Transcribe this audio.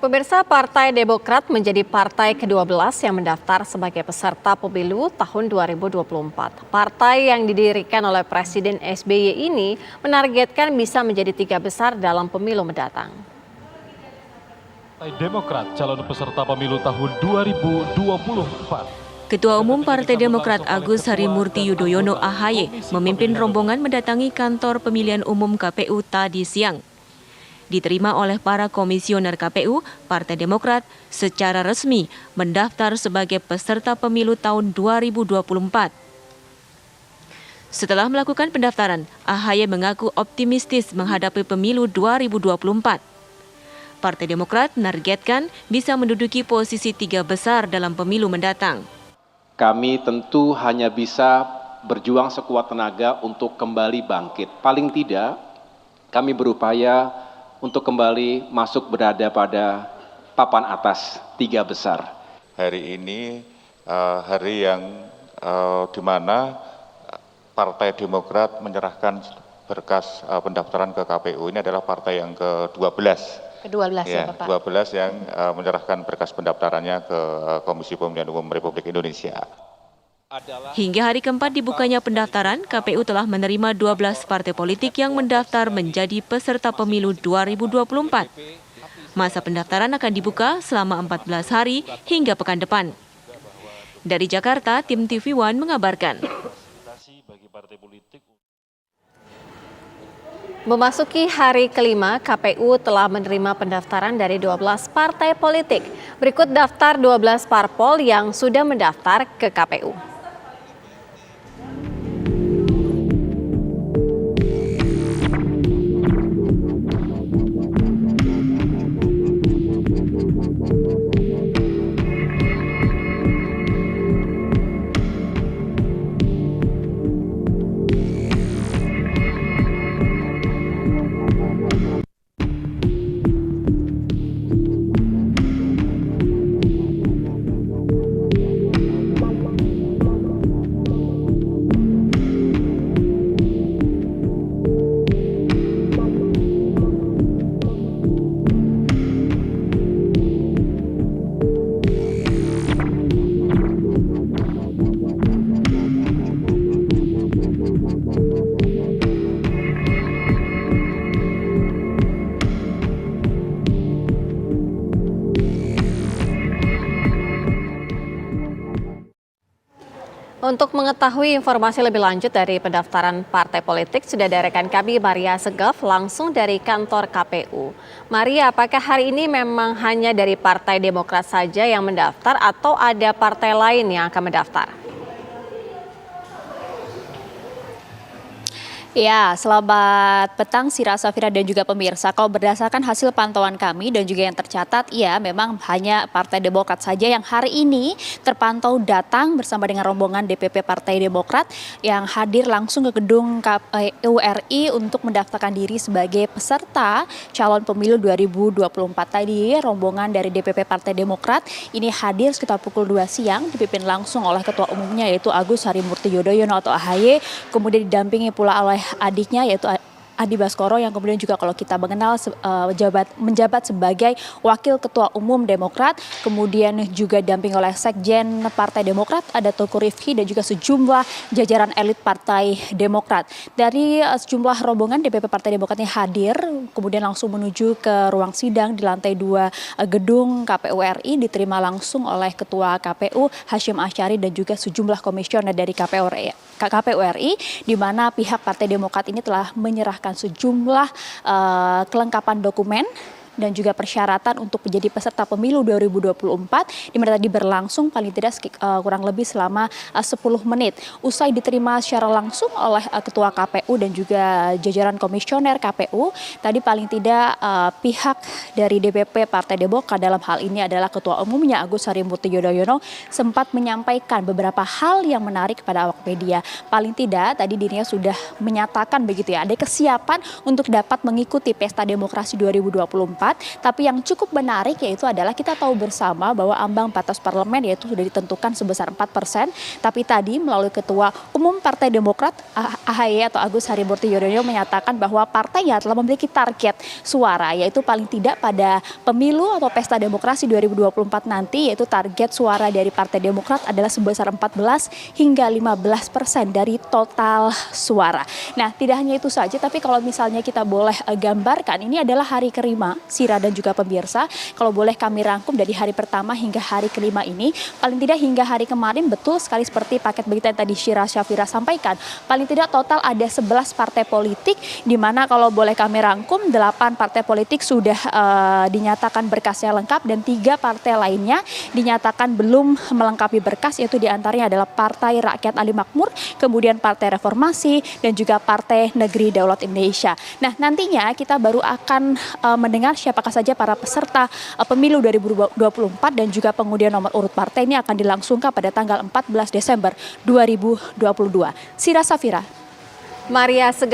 Pemirsa, Partai Demokrat menjadi partai ke-12 yang mendaftar sebagai peserta pemilu tahun 2024. Partai yang didirikan oleh Presiden SBY ini menargetkan bisa menjadi 3 besar dalam pemilu mendatang. Partai Demokrat calon peserta pemilu tahun 2024. Ketua Umum Partai Demokrat Agus Harimurti Yudhoyono (AHY) memimpin rombongan mendatangi kantor pemilihan umum KPU tadi siang. Diterima oleh para komisioner KPU, Partai Demokrat secara resmi mendaftar sebagai peserta pemilu tahun 2024. Setelah melakukan pendaftaran, AHY mengaku optimistis menghadapi pemilu 2024. Partai Demokrat menargetkan bisa menduduki posisi 3 besar dalam pemilu mendatang. Kami tentu hanya bisa berjuang sekuat tenaga untuk kembali bangkit. Paling tidak, kami berupaya untuk kembali masuk berada pada papan atas 3 besar. Hari ini hari yang di mana Partai Demokrat menyerahkan berkas pendaftaran ke KPU. Ini adalah partai yang ke-12. Ke-12 ya Bapak. 12 yang menyerahkan berkas pendaftarannya ke Komisi Pemilihan Umum Republik Indonesia. Hingga hari keempat dibukanya pendaftaran, KPU telah menerima 12 partai politik yang mendaftar menjadi peserta pemilu 2024. Masa pendaftaran akan dibuka selama 14 hari hingga pekan depan. Dari Jakarta, tim TV One mengabarkan. Memasuki hari kelima, KPU telah menerima pendaftaran dari 12 partai politik. Berikut daftar 12 parpol yang sudah mendaftar ke KPU. Untuk mengetahui informasi lebih lanjut dari pendaftaran partai politik, sudah ada rekan kami Maria Segaf langsung dari kantor KPU. Maria, apakah hari ini memang hanya dari Partai Demokrat saja yang mendaftar atau ada partai lain yang akan mendaftar? Ya, selamat petang Sira Safira dan juga pemirsa. Kalau berdasarkan hasil pantauan kami dan juga yang tercatat, ya memang hanya Partai Demokrat saja yang hari ini terpantau datang bersama dengan rombongan DPP Partai Demokrat yang hadir langsung ke gedung KPU RI untuk mendaftarkan diri sebagai peserta calon pemilu 2024. Tadi rombongan dari DPP Partai Demokrat ini hadir sekitar pukul 2 siang dipimpin langsung oleh Ketua Umumnya yaitu Agus Harimurti Yudhoyono atau AHY, kemudian didampingi pula oleh adiknya yaitu Adi Baskoro yang kemudian juga kalau kita mengenal menjabat sebagai Wakil Ketua Umum Demokrat, kemudian juga didampingi oleh Sekjen Partai Demokrat ada Teguh Rifki dan juga sejumlah jajaran elit Partai Demokrat. Dari sejumlah rombongan DPP Partai Demokrat ini hadir, kemudian langsung menuju ke ruang sidang di lantai 2 gedung KPU RI, diterima langsung oleh Ketua KPU Hashim Asyari dan juga sejumlah komisioner dari KPU RI, di mana pihak Partai Demokrat ini telah menyerahkan sejumlah kelengkapan dokumen dan juga persyaratan untuk menjadi peserta pemilu 2024 di mana tadi berlangsung paling tidak kurang lebih selama 10 menit. Usai diterima secara langsung oleh Ketua KPU dan juga jajaran komisioner KPU, tadi paling tidak pihak dari DPP Partai Demokrat dalam hal ini adalah Ketua Umumnya Agus Harimurti Yudhoyono sempat menyampaikan beberapa hal yang menarik kepada awak media. Paling tidak tadi dirinya sudah menyatakan begitu ya, ada kesiapan untuk dapat mengikuti Pesta Demokrasi 2024 Tapi yang cukup menarik yaitu adalah kita tahu bersama bahwa ambang batas parlemen yaitu sudah ditentukan sebesar 4%. Tapi tadi melalui Ketua Umum Partai Demokrat AHY atau Agus Harimurti Yudhoyono menyatakan bahwa partainya telah memiliki target suara yaitu paling tidak pada pemilu atau pesta demokrasi 2024 nanti, yaitu target suara dari Partai Demokrat adalah sebesar 14 hingga 15% dari total suara. Nah, tidak hanya itu saja, tapi kalau misalnya kita boleh gambarkan, ini adalah hari kelima, Sira dan juga pemirsa. Kalau boleh kami rangkum dari hari pertama hingga hari kelima ini, paling tidak hingga hari kemarin betul sekali seperti paket berita yang tadi Syira Syafira sampaikan. Paling tidak total ada 11 partai politik, di mana kalau boleh kami rangkum 8 partai politik sudah dinyatakan berkasnya lengkap dan 3 partai lainnya dinyatakan belum melengkapi berkas, yaitu diantaranya adalah Partai Rakyat Adil Makmur, kemudian Partai Reformasi dan juga Partai Negeri Daulat Indonesia. Nah, nantinya kita baru akan mendengar siapakah saja para peserta pemilu 2024 dan juga pengundian nomor urut partai ini akan dilangsungkan pada tanggal 14 Desember 2022. Syira Syafira. Maria Segaf